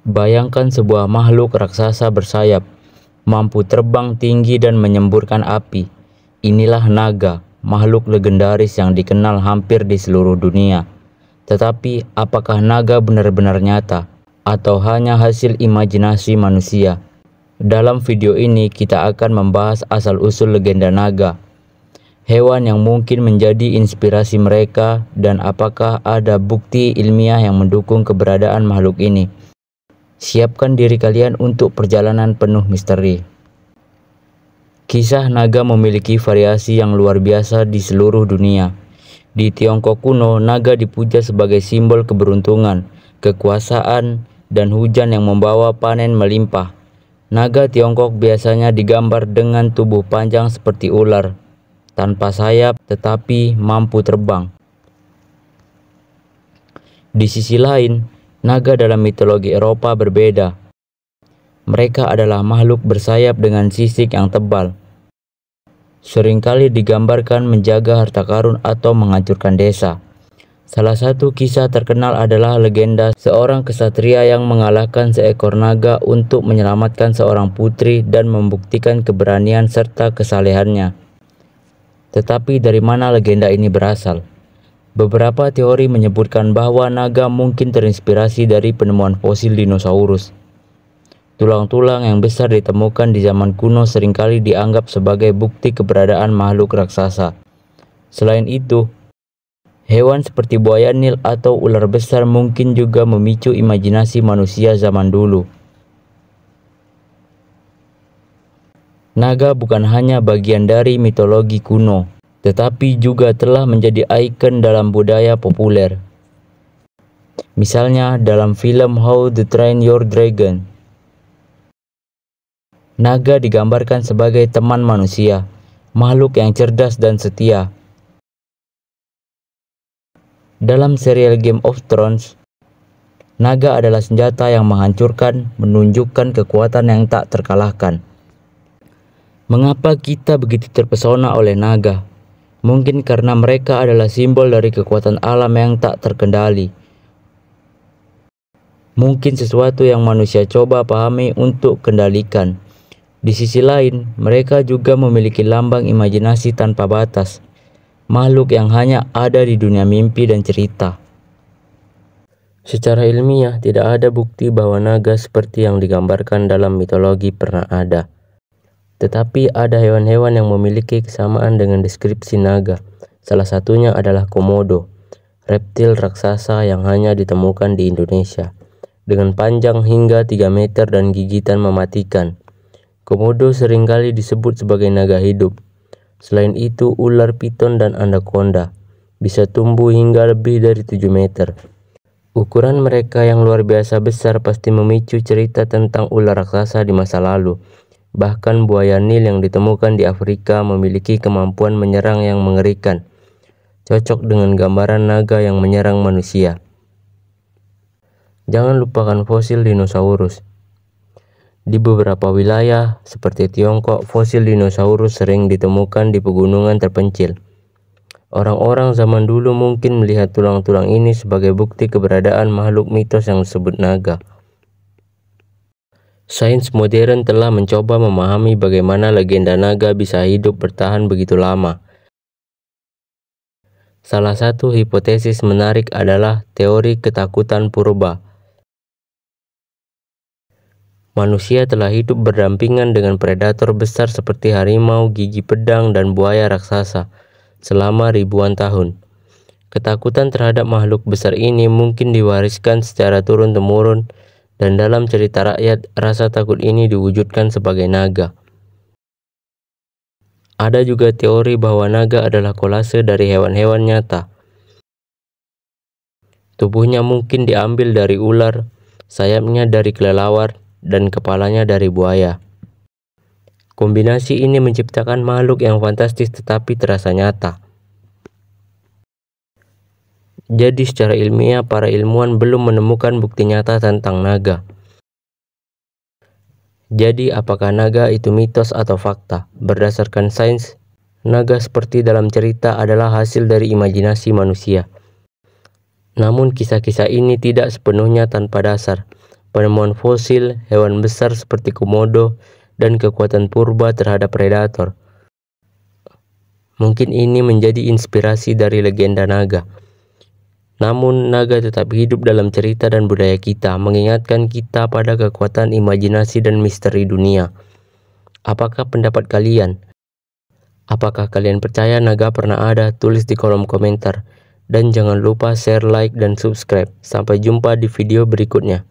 Bayangkan sebuah makhluk raksasa bersayap, mampu terbang tinggi dan menyemburkan api. Inilah naga, makhluk legendaris yang dikenal hampir di seluruh dunia. Tetapi apakah naga benar-benar nyata atau hanya hasil imajinasi manusia? Dalam video ini kita akan membahas asal-usul legenda naga, hewan yang mungkin menjadi inspirasi mereka, dan apakah ada bukti ilmiah yang mendukung keberadaan makhluk ini. Siapkan diri kalian untuk perjalanan penuh misteri. Kisah naga memiliki variasi yang luar biasa di seluruh dunia. Di Tiongkok kuno, naga dipuja sebagai simbol keberuntungan, kekuasaan, dan hujan yang membawa panen melimpah. Naga Tiongkok biasanya digambar dengan tubuh panjang seperti ular, tanpa sayap tetapi mampu terbang. Di sisi lain, naga dalam mitologi Eropa berbeda. Mereka adalah makhluk bersayap dengan sisik yang tebal. Seringkali digambarkan menjaga harta karun atau menghancurkan desa. Salah satu kisah terkenal adalah legenda seorang kesatria yang mengalahkan seekor naga untuk menyelamatkan seorang putri dan membuktikan keberanian serta kesalehannya. Tetapi dari mana legenda ini berasal? Beberapa teori menyebutkan bahwa naga mungkin terinspirasi dari penemuan fosil dinosaurus. Tulang-tulang yang besar ditemukan di zaman kuno seringkali dianggap sebagai bukti keberadaan makhluk raksasa. Selain itu, hewan seperti buaya Nil atau ular besar mungkin juga memicu imajinasi manusia zaman dulu. Naga bukan hanya bagian dari mitologi kuno, tetapi juga telah menjadi ikon dalam budaya populer. Misalnya dalam film How to Train Your Dragon, naga digambarkan sebagai teman manusia, makhluk yang cerdas dan setia. Dalam serial Game of Thrones, naga adalah senjata yang menghancurkan, menunjukkan kekuatan yang tak terkalahkan. Mengapa kita begitu terpesona oleh naga? Mungkin karena mereka adalah simbol dari kekuatan alam yang tak terkendali. Mungkin sesuatu yang manusia coba pahami untuk kendalikan. Di sisi lain, mereka juga memiliki lambang imajinasi tanpa batas, makhluk yang hanya ada di dunia mimpi dan cerita. Secara ilmiah, tidak ada bukti bahwa naga seperti yang digambarkan dalam mitologi pernah ada. Tetapi ada hewan-hewan yang memiliki kesamaan dengan deskripsi naga. Salah satunya adalah komodo, reptil raksasa yang hanya ditemukan di Indonesia, dengan panjang hingga 3 meter dan gigitan mematikan. Komodo seringkali disebut sebagai naga hidup. Selain itu, ular piton dan anaconda bisa tumbuh hingga lebih dari 7 meter. Ukuran mereka yang luar biasa besar pasti memicu cerita tentang ular raksasa di masa lalu. Bahkan buaya Nil yang ditemukan di Afrika memiliki kemampuan menyerang yang mengerikan, cocok dengan gambaran naga yang menyerang manusia. Jangan lupakan fosil dinosaurus. Di beberapa wilayah seperti Tiongkok, fosil dinosaurus sering ditemukan di pegunungan terpencil. Orang-orang zaman dulu mungkin melihat tulang-tulang ini sebagai bukti keberadaan makhluk mitos yang disebut naga. Sains modern telah mencoba memahami bagaimana legenda naga bisa hidup bertahan begitu lama. Salah satu hipotesis menarik adalah teori ketakutan purba. Manusia telah hidup berdampingan dengan predator besar seperti harimau, gigi pedang, dan buaya raksasa selama ribuan tahun. Ketakutan terhadap makhluk besar ini mungkin diwariskan secara turun-temurun, dan dalam cerita rakyat, rasa takut ini diwujudkan sebagai naga. Ada juga teori bahwa naga adalah kolase dari hewan-hewan nyata. Tubuhnya mungkin diambil dari ular, sayapnya dari kelelawar, dan kepalanya dari buaya. Kombinasi ini menciptakan makhluk yang fantastis tetapi terasa nyata. Jadi secara ilmiah, para ilmuwan belum menemukan bukti nyata tentang naga. Jadi apakah naga itu mitos atau fakta? Berdasarkan sains, naga seperti dalam cerita adalah hasil dari imajinasi manusia. Namun kisah-kisah ini tidak sepenuhnya tanpa dasar. penemuan fosil, hewan besar seperti komodo, dan kekuatan purba terhadap predator. Mungkin ini menjadi inspirasi dari legenda naga. Namun, naga tetap hidup dalam cerita dan budaya kita, mengingatkan kita pada kekuatan imajinasi dan misteri dunia. Apakah pendapat kalian? Apakah kalian percaya naga pernah ada? Tulis di kolom komentar. Dan jangan lupa share, like, dan subscribe. Sampai jumpa di video berikutnya.